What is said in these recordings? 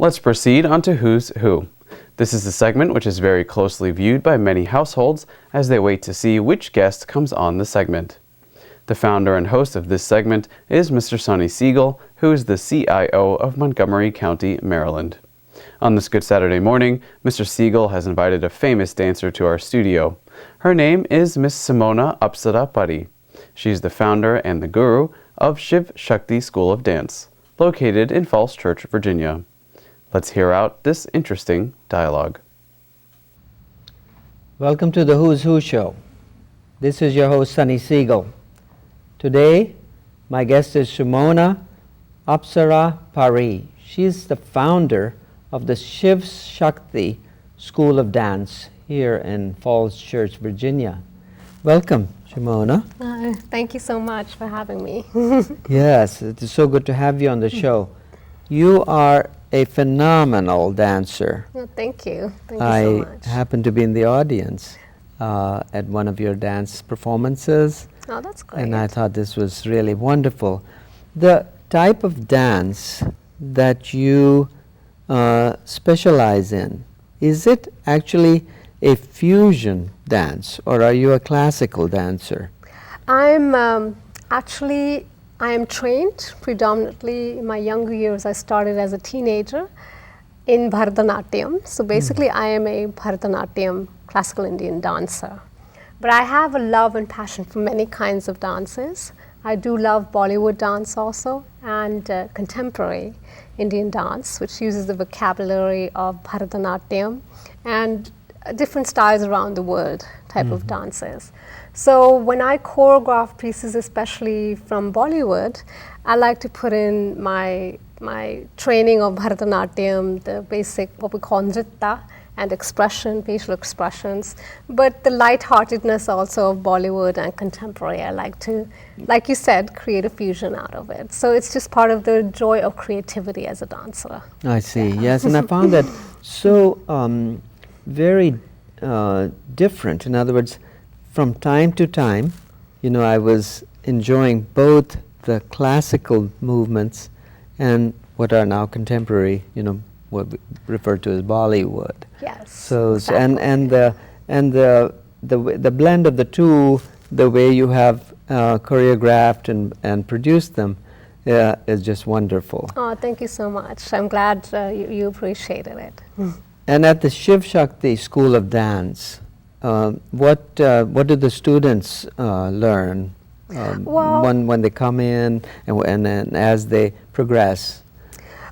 Let's proceed on to Who's Who. This is a segment which is very closely viewed by many households as they wait to see which guest comes on the segment. The founder and host of this segment is Mr. Sonny Segal, who is the CIO of Montgomery County, Maryland. On this Good Saturday morning, Mr. Segal has invited a famous dancer to our studio. Her name is Miss Sumona Apsara Parii. She's the founder and the guru of Shiv Shakti School of Dance, located in Falls Church, Virginia. Let's hear out this interesting dialogue. Welcome to the Who's Who show. This is your host, Sonny Segal. Today, my guest is Sumona Apsara Parii. She's the founder of the Shiv Shakti School of Dance here in Falls Church, Virginia. Welcome, Sumona. Thank you so much for having me. Yes, it is so good to have you on the show. You are a phenomenal dancer. Well, thank you. Thank you so much. I happened to be in the audience at one of your dance performances. Oh, that's great. And I thought this was really wonderful. The type of dance that you specialize in, is it actually a fusion dance, or are you a classical dancer? I am trained predominantly in my younger years. I started as a teenager in Bharata Natyam. So basically I am a Bharata Natyam classical Indian dancer. But I have a love and passion for many kinds of dances. I do love Bollywood dance also, and contemporary Indian dance, which uses the vocabulary of Bharata Natyam and different styles around the world type of dances. So when I choreograph pieces, especially from Bollywood, I like to put in my training of Bharata Natyam, the basic what we call nritta, and expression, facial expressions, but the lightheartedness also of Bollywood and contemporary. I like to, like you said, create a fusion out of it. So it's just part of the joy of creativity as a dancer. I see, yes, and I found that so very different. In other words, from time to time, I was enjoying both the classical movements and what are now contemporary, what we refer to as Bollywood. Yes. So exactly. and the blend of the two, the way you have choreographed and produced them, is just wonderful. Oh, thank you so much. I'm glad you appreciated it. And at the Shiv Shakti School of Dance, what do the students learn when they come in and as they progress?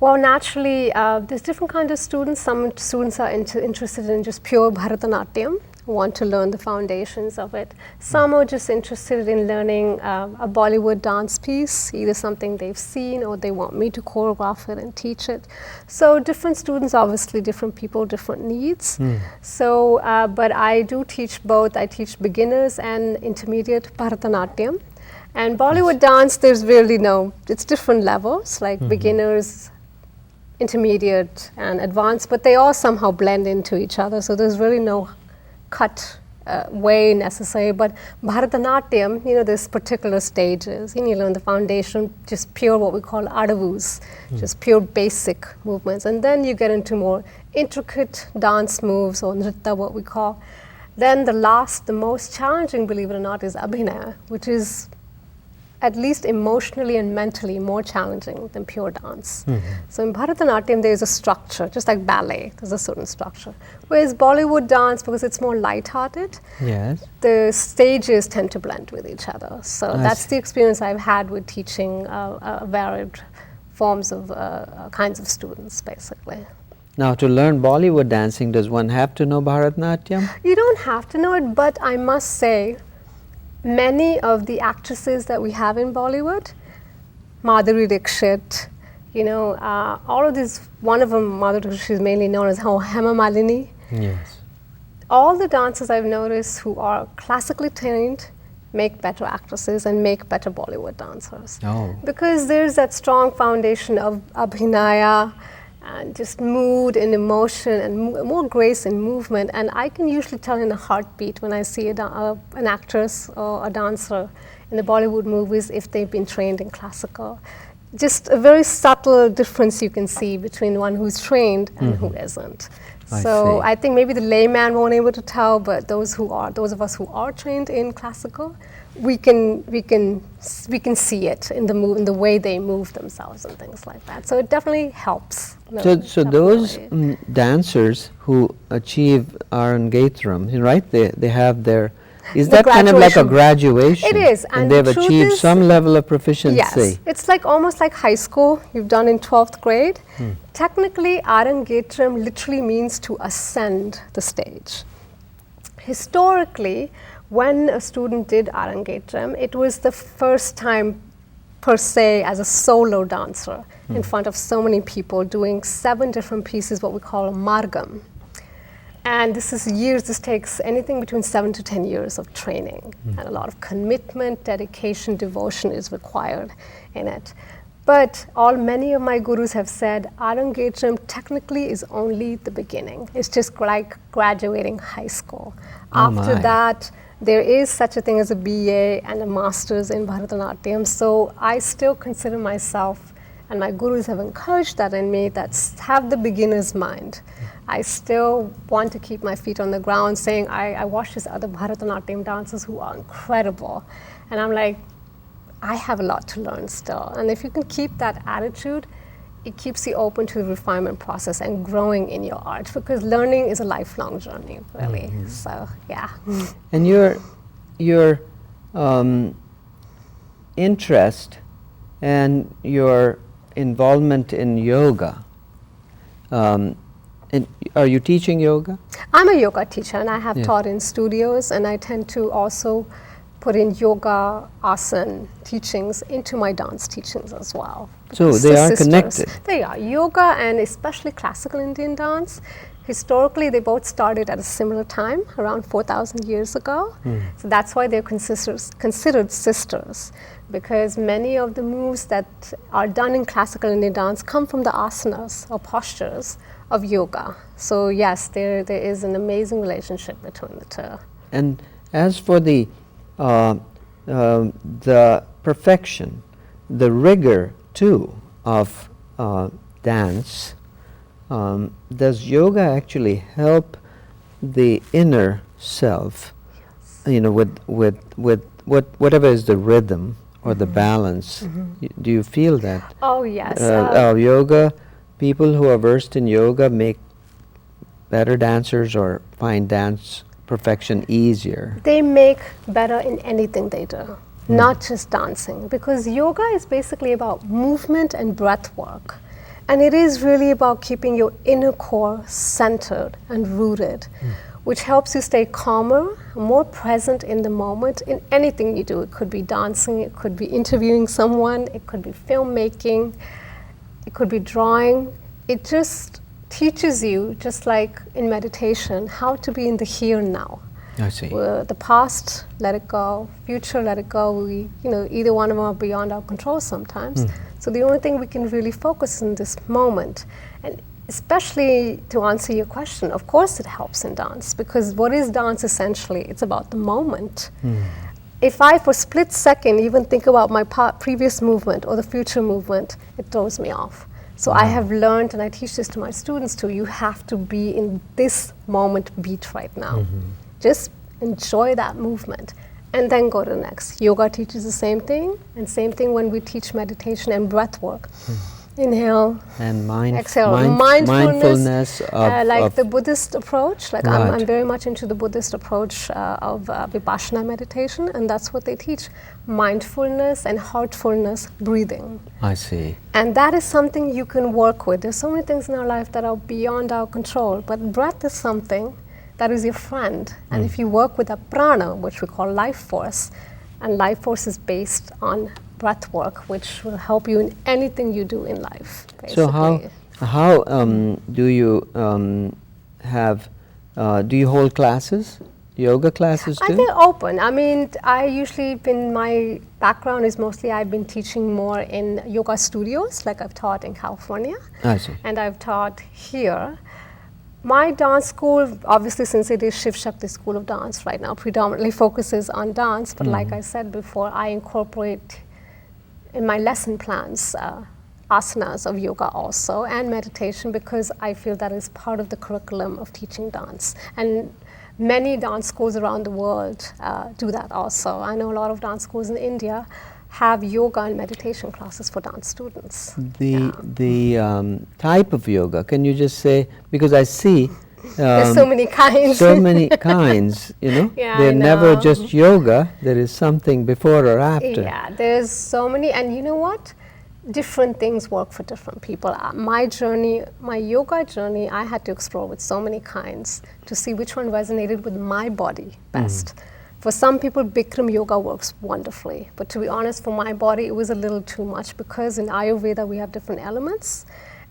Well, naturally, there's different kinds of students. Some students are interested in just pure Bharatanatyam, want to learn the foundations of it. Some are just interested in learning a Bollywood dance piece, either something they've seen or they want me to choreograph it and teach it. So different students, obviously different people, different needs. So, but I do teach both. I teach beginners and intermediate Bharatanatyam. And Bollywood dance, there's really it's different levels, like beginners, intermediate and advanced, but they all somehow blend into each other. So there's really no cut way necessary. But Bharatanatyam, there's particular stages. You learn the foundation, just pure what we call adavus, just pure basic movements. And then you get into more intricate dance moves, or nritta, what we call. Then the most challenging, believe it or not, is abhinaya, which is at least emotionally and mentally more challenging than pure dance. So in Bharatanatyam, there's a structure, just like ballet, there's a certain structure. Whereas Bollywood dance, because it's more lighthearted, yes, the stages tend to blend with each other. So that's the experience I've had with teaching varied forms of kinds of students, basically. Now, to learn Bollywood dancing, does one have to know Bharatanatyam? You don't have to know it, but I must say, many of the actresses that we have in Bollywood, Madhuri Dixit, all of these, one of them, Madhuri Dixit, is mainly known as Hema Malini. Yes. All the dancers I've noticed who are classically trained make better actresses and make better Bollywood dancers. Oh. Because there's that strong foundation of abhinaya, and just mood and emotion and more grace and movement. And I can usually tell in a heartbeat when I see an actress or a dancer in the Bollywood movies if they've been trained in classical. just a very subtle difference you can see between one who's trained and who isn't. I So see. I think maybe the layman won't able to tell, but those of us who are trained in classical, we can see it in the way they move themselves and things like that. So it definitely helps. So those dancers who achieve Arangetram, right? They have their. Is The that kind of like a graduation. graduation? It is, and and they've the truth achieved is- some level of proficiency. Yes, it's like almost like high school you've done in 12th grade. Technically, Arangetram literally means to ascend the stage. Historically, when a student did Arangetram, it was the first time per se as a solo dancer in front of so many people doing 7 different pieces, what we call a margam. And this takes anything between 7 to 10 years of training, and a lot of commitment, dedication, devotion is required in it. But many of my gurus have said Arangetram technically is only the beginning. It's just like graduating high school. After my. that, there is such a thing as a BA and a master's in Bharatanatyam. So I still consider myself, and my gurus have encouraged that in me, have the beginner's mind. I still want to keep my feet on the ground, saying I watch these other Bharatanatyam dancers who are incredible. And I'm like, I have a lot to learn still. And if you can keep that attitude, it keeps you open to the refinement process and growing in your art, because learning is a lifelong journey, really. So, yeah. And your interest and your involvement in yoga. And are you teaching yoga? I'm a yoga teacher, and I have Yeah. taught in studios, and I tend to also put in yoga, asana teachings into my dance teachings as well. So Because they the are sisters- connected. They are. Yoga and especially classical Indian dance, historically they both started at a similar time, around 4,000 years ago. So that's why they're considered sisters, because many of the moves that are done in classical Indian dance come from the asanas or postures of yoga. So yes, there is an amazing relationship between the two. And as for the perfection, the rigor too of dance, does yoga actually help the inner self? You know, with whatever is the rhythm or the balance. Do you feel that? Oh yes. Yoga, people who are versed in yoga make better dancers or find dance perfection easier. They make better in anything they do, not just dancing, because yoga is basically about movement and breath work. And it is really about keeping your inner core centered and rooted, which helps you stay calmer, more present in the moment in anything you do. It could be dancing, it could be interviewing someone, it could be filmmaking, it could be drawing. It just teaches you, just like in meditation, how to be in the here and now. I see. The past, let it go. Future, let it go. Either one of them are beyond our control sometimes. So the only thing we can really focus in this moment, and especially to answer your question, of course it helps in dance, because what is dance essentially? It's about the moment. If I, for a split second, even think about my previous movement or the future movement, it throws me off. So I have learned, and I teach this to my students too, you have to be in this moment beat right now. Just enjoy that movement and then go to the next. Yoga teaches the same thing, and same thing when we teach meditation and breath work. Inhale, And exhale. mindfulness of the Buddhist approach. Like Right. I'm very much into the Buddhist approach of Vipassana meditation, and that's what they teach: mindfulness and heartfulness breathing. I see. And that is something you can work with. There's so many things in our life that are beyond our control, but breath is something that is your friend. And if you work with a prana, which we call life force, and life force is based on breath work, which will help you in anything you do in life. So how do you do you hold classes, yoga classes too? I think open. I mean, my background is mostly I've been teaching more in yoga studios, like I've taught in California. I see. And I've taught here. My dance school, obviously since it is Shiv Shakti School of Dance right now, predominantly focuses on dance, but like I said before, I incorporate in my lesson plans asanas of yoga also, and meditation, because I feel that is part of the curriculum of teaching dance. And many dance schools around the world do that also. I know a lot of dance schools in India have yoga and meditation classes for dance students. The type of yoga, can you just say, because I see there's so many kinds. So many kinds, you know. Yeah, they're I never know. just yoga, there is something before or after. Yeah, there's so many, and you know what? Different things work for different people. My journey, my yoga journey, I had to explore with so many kinds to see which one resonated with my body best. For some people, Bikram yoga works wonderfully, but to be honest, for my body, it was a little too much, because in Ayurveda we have different elements,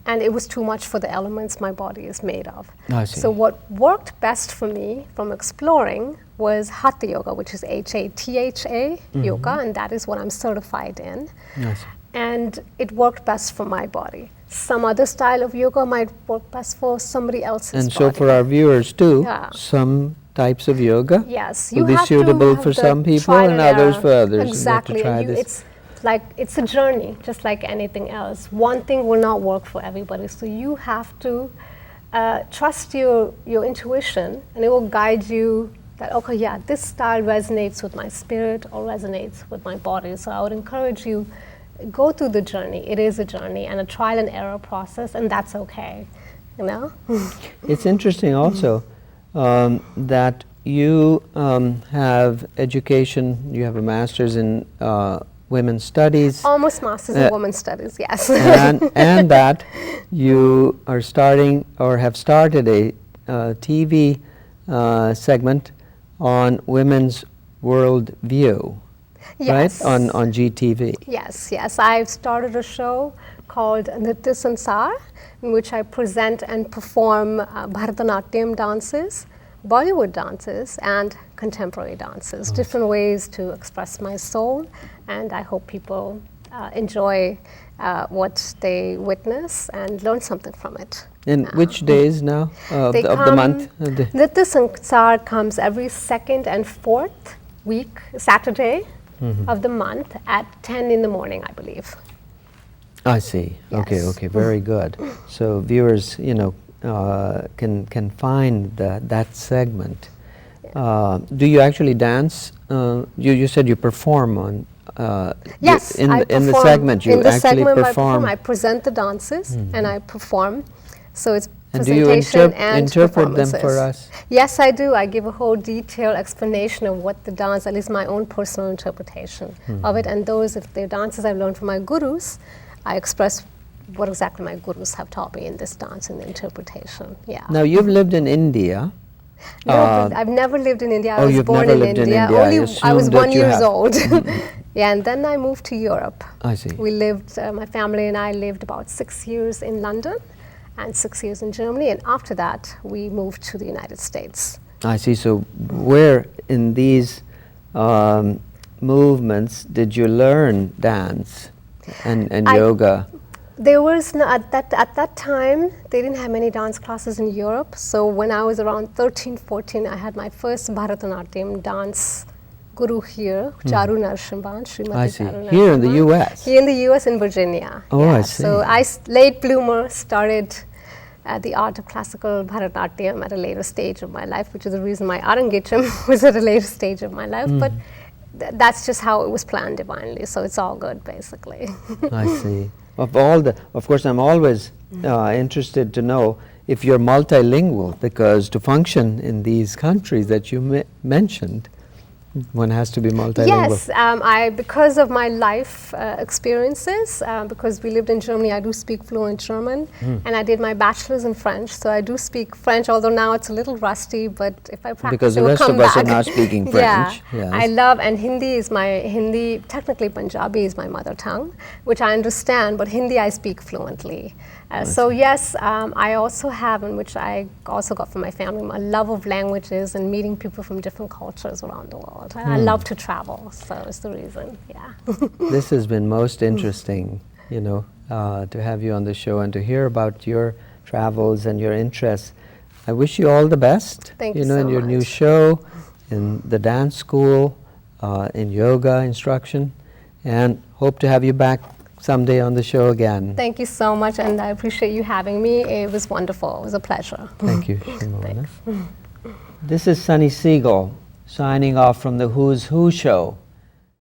and it was too much for the elements my body is made of. I see. So what worked best for me from exploring was Hatha yoga, which is Hatha yoga, and that is what I'm certified in. I see. And it worked best for my body. Some other style of yoga might work best for somebody else's And body. so for our viewers too, Yeah. some types of yoga Yes, will you be have to suitable have for the some people trial and others error. for others. Exactly, You have and to try this. it's a journey, just like anything else. One thing will not work for everybody, so you have to trust your intuition, and it will guide you that, okay, yeah, this style resonates with my spirit or resonates with my body. So I would encourage you, go through the journey. It is a journey and a trial and error process, and that's okay, you know? It's interesting also that you have education, you have a master's in women's studies, Almost masters in women's studies, yes. and that you are starting or have started a TV segment on women's world view, Yes. right? On GTV. Yes, yes. I've started a show called Nritya Sansar, in which I present and perform Bharata Natyam dances, Bollywood dances, and contemporary dances. Different ways to express my soul, and I hope people enjoy what they witness and learn something from it. And which days now of They the come- month? Nritya Sansar comes every second and fourth week, Saturday of the month at 10 in the morning, I believe. I see. Okay, Yes. okay, very good. So viewers, you know, can find that segment. Do you actually dance? You said you perform on. Yes, in I the perform. segment you in the actually segment perform. I present the dances and I perform. So it's And do you presentation and interpret them for performances. us? Yes, I do. I give a whole detailed explanation of what the dance, at least my own personal interpretation of it. And those, if they're dances I've learned from my gurus, I express what exactly my gurus have taught me in this dance and the interpretation. Yeah. Now you've lived in India. No, but I've never lived in India. I oh, was you've born never in lived in India. India. I Only I was assumed that 1 you year have. old. Yeah, and then I moved to Europe. I see. We lived, my family and I lived about 6 years in London and 6 years in Germany, and after that we moved to the United States. I see. So where in these movements did you learn dance and yoga? There was no, at that time they didn't have many dance classes in Europe. So when I was around 13, 14, I had my first Bharatanatyam dance guru here, Charu Narsimhan, Srimati I see. Charu Here in the Narsimhan. U.S. Here in the U.S. in Virginia. Oh, I see. So late bloomer, started the art of classical Bharatanatyam at a later stage of my life, which is the reason my Arangetam was at a later stage of my life. But that's just how it was planned divinely. So it's all good, basically. I see. Of course, I'm always interested to know if you're multilingual, because to function in these countries that you mentioned, one has to be multilingual. Yes, because of my life experiences, because we lived in Germany, I do speak fluent German, and I did my bachelor's in French, so I do speak French, although now it's a little rusty, but if I practice, Because it the will rest come of us back. are not speaking French. Yeah, Yes. I love, and Hindi, technically Punjabi is my mother tongue, which I understand, but Hindi I speak fluently. So yes, I also have, and which I also got from my family, a love of languages and meeting people from different cultures around the world. I love to travel, so it's the reason, yeah. This has been most interesting, you know, to have you on the show and to hear about your travels and your interests. I wish you all the best, Thank you know, so in your new much. show, in the dance school, in yoga instruction, and Hope to have you back someday on the show again. Thank you so much, and I appreciate you having me. It was wonderful. It was a pleasure. Thank you, Sumona. This is Sonny Segal signing off from the Who's Who show.